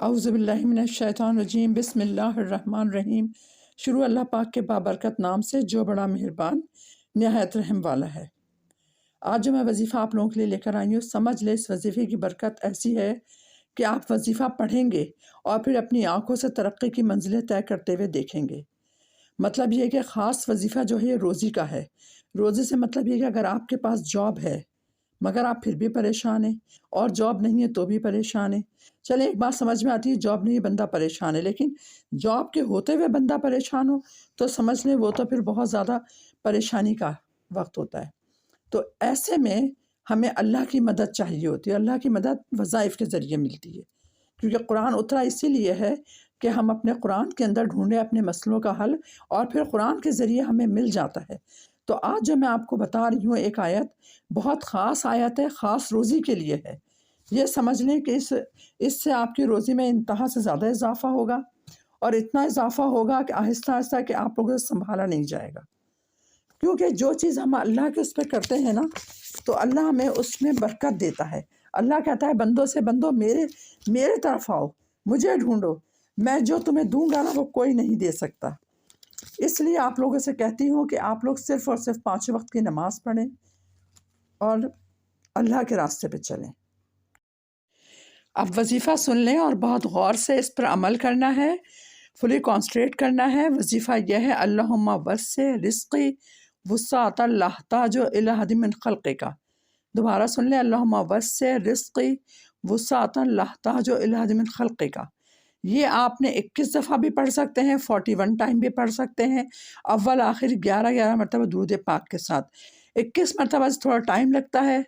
اعوذ باللہ من الشیطان الرجیم بسم اللہ الرحمن الرحیم۔ شروع اللہ پاک کے بابرکت نام سے جو بڑا مہربان نہایت رحم والا ہے۔ آج جو میں وظیفہ آپ لوگوں کے لیے لے کر آئی ہوں، سمجھ لیں اس وظیفے کی برکت ایسی ہے کہ آپ وظیفہ پڑھیں گے اور پھر اپنی آنکھوں سے ترقی کی منزلیں طے کرتے ہوئے دیکھیں گے۔ مطلب یہ کہ خاص وظیفہ جو ہے یہ روزی کا ہے۔ روزی سے مطلب یہ کہ اگر آپ کے پاس جاب ہے مگر آپ پھر بھی پریشان ہیں، اور جاب نہیں ہے تو بھی پریشان ہیں۔ چلیں ایک بات سمجھ میں آتی ہے، جاب نہیں ہے بندہ پریشان ہے، لیکن جاب کے ہوتے ہوئے بندہ پریشان ہو تو سمجھ لیں وہ تو پھر بہت زیادہ پریشانی کا وقت ہوتا ہے۔ تو ایسے میں ہمیں اللہ کی مدد چاہیے ہوتی ہے۔ اللہ کی مدد وظائف کے ذریعے ملتی ہے، کیونکہ قرآن اترا اسی لیے ہے کہ ہم اپنے قرآن کے اندر ڈھونڈیں اپنے مسئلوں کا حل، اور پھر قرآن کے ذریعے ہمیں مل جاتا ہے۔ تو آج جو میں آپ کو بتا رہی ہوں ایک آیت بہت خاص آیت ہے، خاص روزی کے لیے ہے۔ یہ سمجھ لیں کہ اس سے آپ کی روزی میں انتہا سے زیادہ اضافہ ہوگا، اور اتنا اضافہ ہوگا کہ آہستہ آہستہ کہ آپ لوگوں سے سنبھالا نہیں جائے گا، کیونکہ جو چیز ہم اللہ کے اس پہ کرتے ہیں نا تو اللہ ہمیں اس میں برکت دیتا ہے۔ اللہ کہتا ہے بندوں سے بندو میرے طرف آؤ، مجھے ڈھونڈو، میں جو تمہیں دوں گا نا وہ کوئی نہیں دے سکتا۔ اس لیے آپ لوگوں سے کہتی ہوں کہ آپ لوگ صرف اور صرف 5 وقت کی نماز پڑھیں اور اللہ کے راستے پہ چلیں۔ اب وظیفہ سن لیں اور بہت غور سے اس پر عمل کرنا ہے، فلی کانسنٹریٹ کرنا ہے۔ وظیفہ یہ ہے اللہم وسع رزقی وسعۃ لا احتاج الی احد من خلقک۔ دوبارہ سن لیں، اللہم وسع رزقی وسعۃ لا احتاج الی احد من خلقک۔ یہ آپ نے 21 دفعہ بھی پڑھ سکتے ہیں، 41 ٹائم بھی پڑھ سکتے ہیں، اول آخر 11 مرتبہ درود پاک کے ساتھ۔ 21 مرتبہ سے تھوڑا ٹائم لگتا ہے،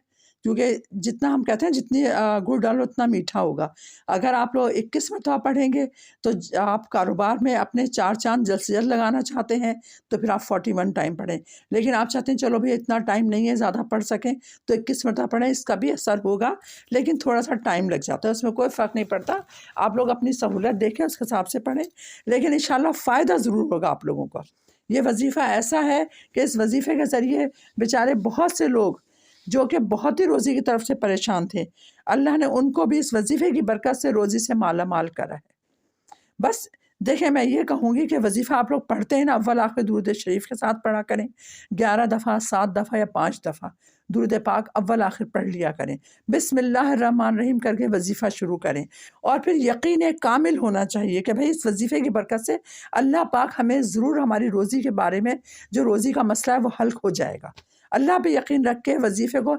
کیونکہ جتنا ہم کہتے ہیں جتنی گڑ ڈالو اتنا میٹھا ہوگا۔ اگر آپ لوگ 21 مرتبہ پڑھیں گے تو آپ کاروبار میں اپنے 4 چاند جلد سے جلد لگانا چاہتے ہیں تو پھر آپ 41 ٹائم پڑھیں، لیکن آپ چاہتے ہیں چلو بھی اتنا ٹائم نہیں ہے زیادہ پڑھ سکیں تو 21 مرتبہ پڑھیں، اس کا بھی اثر ہوگا لیکن تھوڑا سا ٹائم لگ جاتا ہے، اس میں کوئی فرق نہیں پڑتا۔ آپ لوگ اپنی سہولت دیکھیں، اس کے حساب سے پڑھیں، لیکن انشاءاللہ فائدہ ضرور ہوگا آپ لوگوں کو۔ یہ وظیفہ ایسا ہے کہ اس وظیفے کے ذریعے بیچارے بہت سے لوگ جو کہ بہت ہی روزی کی طرف سے پریشان تھے، اللہ نے ان کو بھی اس وظیفے کی برکت سے روزی سے مالا مال کرا ہے۔ بس دیکھیں، میں یہ کہوں گی کہ وظیفہ آپ لوگ پڑھتے ہیں نا، اول آخر درود شریف کے ساتھ پڑھا کریں، 11 دفعہ، 7 دفعہ یا 5 دفعہ درود پاک اول آخر پڑھ لیا کریں، بسم اللہ الرحمن الرحیم کر کے وظیفہ شروع کریں، اور پھر یقین کامل ہونا چاہیے کہ بھئی اس وظیفے کی برکت سے اللہ پاک ہمیں ضرور ہماری روزی کے بارے میں جو روزی کا مسئلہ ہے وہ حل ہو جائے گا۔ اللہ پہ یقین رکھ کے وظیفے کو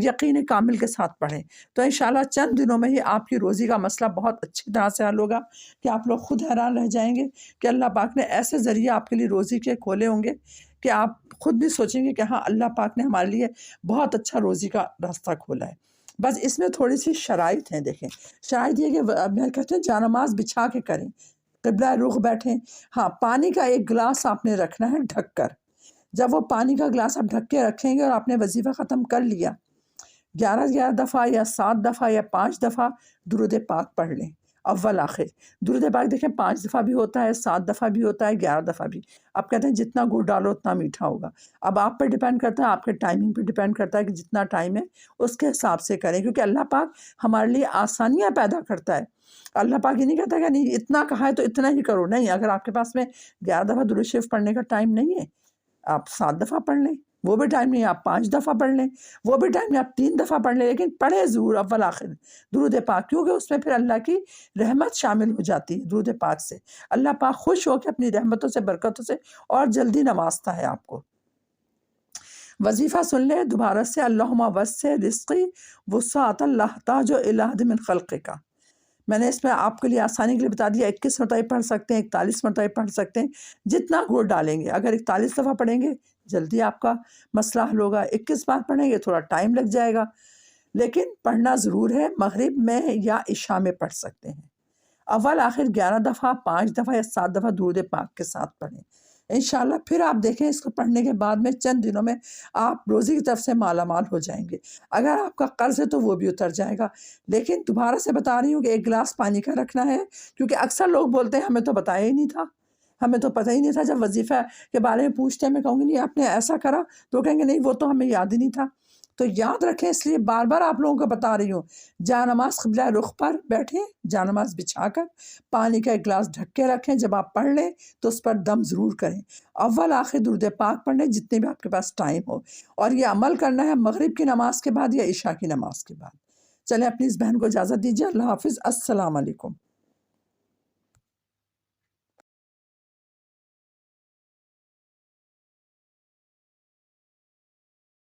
یقین کامل کے ساتھ پڑھیں تو انشاءاللہ چند دنوں میں ہی آپ کی روزی کا مسئلہ بہت اچھی طرح سے حل ہوگا کہ آپ لوگ خود حیران رہ جائیں گے کہ اللہ پاک نے ایسے ذریعے آپ کے لیے روزی کے کھولے ہوں گے کہ آپ خود بھی سوچیں گے کہ ہاں اللہ پاک نے ہمارے لیے بہت اچھا روزی کا راستہ کھولا ہے۔ بس اس میں تھوڑی سی شرائط ہیں، دیکھیں شرائط یہ کہ میں کہتے ہیں جانماز بچھا کے کریں، قبلہ رخ بیٹھیں۔ ہاں، پانی کا ایک گلاس آپ نے رکھنا ہے ڈھک کر، جب وہ پانی کا گلاس آپ ڈھک کے رکھیں گے اور آپ نے وظیفہ ختم کر لیا، 11 دفعہ یا 7 دفعہ یا 5 دفعہ درود پاک پڑھ لیں اول آخر۔ درود پاک دیکھیں 5 دفعہ بھی ہوتا ہے، 7 دفعہ بھی ہوتا ہے، 11 دفعہ بھی۔ آپ کہتے ہیں جتنا گڑ ڈالو اتنا میٹھا ہوگا، اب آپ پہ ڈیپینڈ کرتا ہے، آپ کے ٹائمنگ پہ ڈیپینڈ کرتا ہے کہ جتنا ٹائم ہے اس کے حساب سے کریں، کیونکہ اللہ پاک ہمارے لیے آسانیاں پیدا کرتا ہے۔ اللہ پاک یہ نہیں کہتا کہ نہیں اتنا کہا ہے تو اتنا ہی کرو، نہیں، اگر آپ کے پاس میں 11 دفعہ درود شریف پڑھنے کا ٹائم نہیں ہے آپ 7 دفعہ پڑھ لیں، وہ بھی ٹائم نہیں آپ 5 دفعہ پڑھ لیں، وہ بھی ٹائم نہیں آپ 3 دفعہ پڑھ لیں، لیکن پڑھیں ضرور اول آخر درود پاک، کیونکہ اس میں پھر اللہ کی رحمت شامل ہو جاتی ہے۔ درود پاک سے اللہ پاک خوش ہو کے اپنی رحمتوں سے، برکتوں سے اور جلدی نوازتا ہے آپ کو۔ وظیفہ سن لیں دوبارہ سے، اللہم وسع رزقی وسعۃ لا احتاج الی احد من خلقک۔ میں نے اس میں آپ کے لیے آسانی کے لیے بتا دیا، 21 مرتبہ پڑھ سکتے ہیں، 41 مرتبہ پڑھ سکتے ہیں، جتنا گڑ ڈالیں گے۔ اگر 41 دفعہ پڑھیں گے جلدی آپ کا مسئلہ حل ہوگا، 21 بار پڑھیں گے تھوڑا ٹائم لگ جائے گا، لیکن پڑھنا ضرور ہے۔ مغرب میں یا عشاء میں پڑھ سکتے ہیں، اول آخر 11 دفعہ، 5 دفعہ یا 7 دفعہ درود پاک کے ساتھ پڑھیں انشاءاللہ۔ پھر آپ دیکھیں اس کو پڑھنے کے بعد میں چند دنوں میں آپ روزی کی طرف سے مالا مال ہو جائیں گے۔ اگر آپ کا قرض ہے تو وہ بھی اتر جائے گا۔ لیکن دوبارہ سے بتا رہی ہوں کہ 1 گلاس پانی کا رکھنا ہے، کیونکہ اکثر لوگ بولتے ہیں ہمیں تو بتایا ہی نہیں تھا، ہمیں تو پتہ ہی نہیں تھا۔ جب وظیفہ کے بارے میں پوچھتے ہیں میں کہوں گی نہیں آپ نے ایسا کرا، تو کہیں گے نہیں وہ تو ہمیں یاد ہی نہیں تھا۔ تو یاد رکھیں، اس لیے بار بار آپ لوگوں کو بتا رہی ہوں، جا نماز قبلہ رخ پر بیٹھیں، جا نماز بچھا کر پانی کا ایک گلاس ڈھک کے رکھیں، جب آپ پڑھ لیں تو اس پر دم ضرور کریں، اول آخر درود پاک پڑھ لیں جتنے بھی آپ کے پاس ٹائم ہو، اور یہ عمل کرنا ہے مغرب کی نماز کے بعد یا عشاء کی نماز کے بعد۔ چلیں اپنی اس بہن کو اجازت دیجیے، اللہ حافظ، السلام علیکم۔